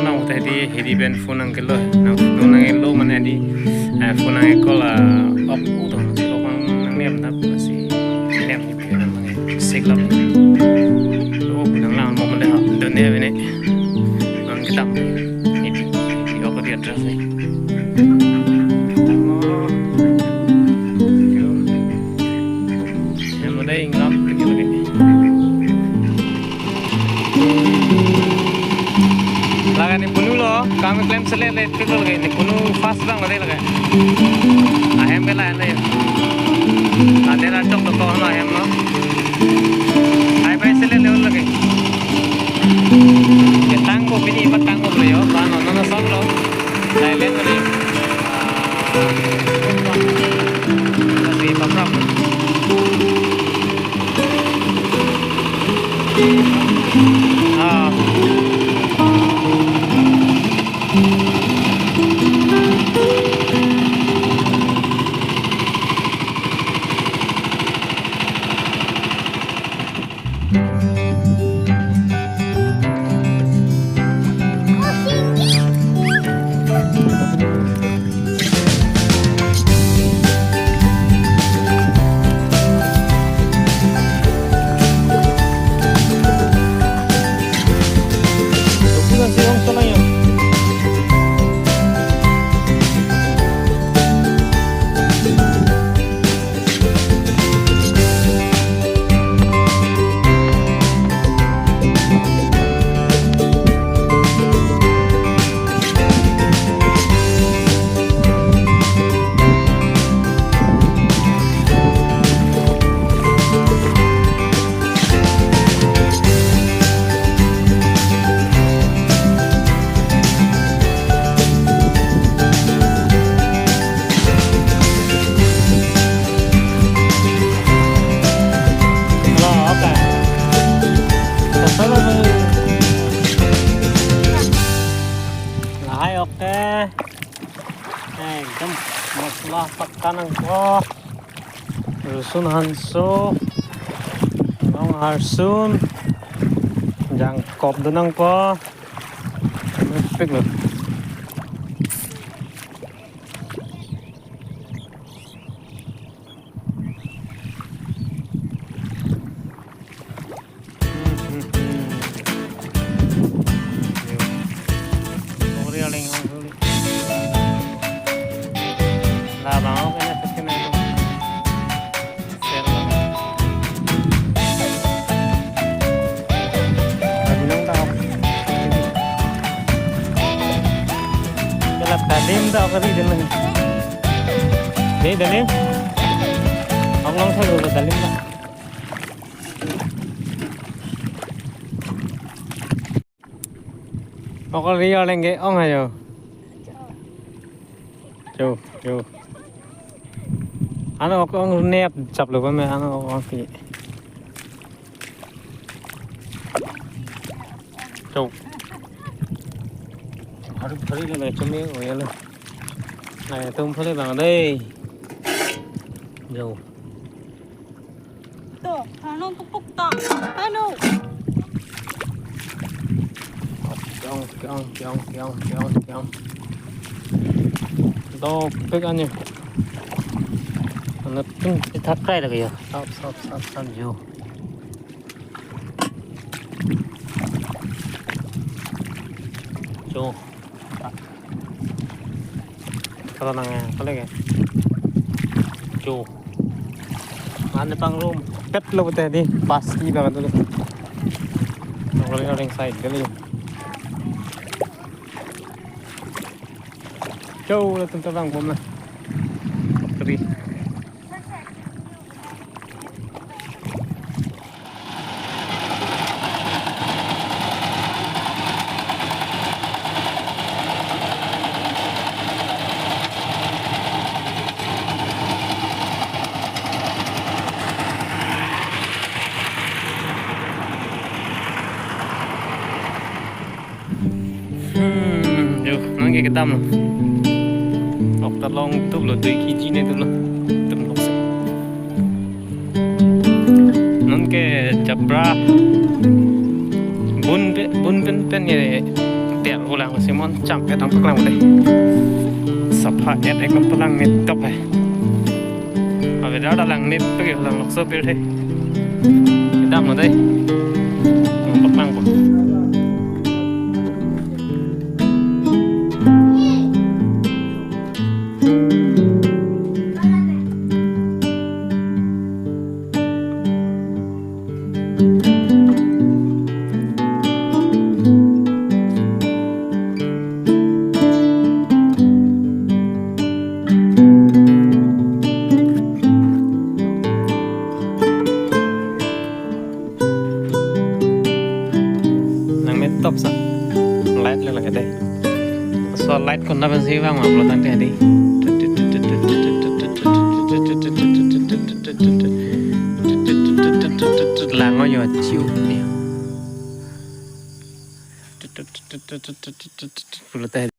nào thế thì hedi ben phun ang kelo nào phun ang lo mana di phun ang ko là op u thong si lo mang nem na si nem ni pe na mang sek lam lo nang lang mo man le ha do ne ve ne ang kitam hedi ko ko di address ni em ở đây ngắm cái gì lagi ni penuh loh, kami klaim selesai itu lagi ni penuh fast bang ada lagi. Ahem bela ada ya. Ada racok tu kau na ahem loh. Ahem selesai level lagi. Ketang ko pini batang ko beliau, mana nana sam loh. Thailand lagi. Lagi papram. Oke, jam masalah pakanan ko, rusun hanso, nong harsun, jangkop denang ko, nepik loh. Dalim tao kali din lang. Di dalim. Ang lang sa ulo dalim na. Ako riyo lang ge ong ayo. Yo. Ano ako ang nep chap lo ba me ano ako pi. Yo. Harus beri lên cho miếng rồi lên này tôm phơi bằng đây dầu to ano pupuk to ano Kiong to phết ăn nhỉ nó tung cái thắt cây là kìa sắp dầu dầu kalau nangnya kalau kayak cu ada pang room pet lo betul ni pasti banget dulu kalau yang side kali jauh lah tentang bom lah keri cái đâm học ta long tức là tùy khi chi này tức là từng học nó cái chập ra bún bên như này tẹt ô lang masih moncang ke tang pelang deh sapa et ek pelang net top hai હવે દાડા lang net pergi lang lok sopir deh kita mau deh ngomong pelang kok top sa light lang lagi deh so light kon na sih bang mau pelotang tadi lang yo chiu nih pelotang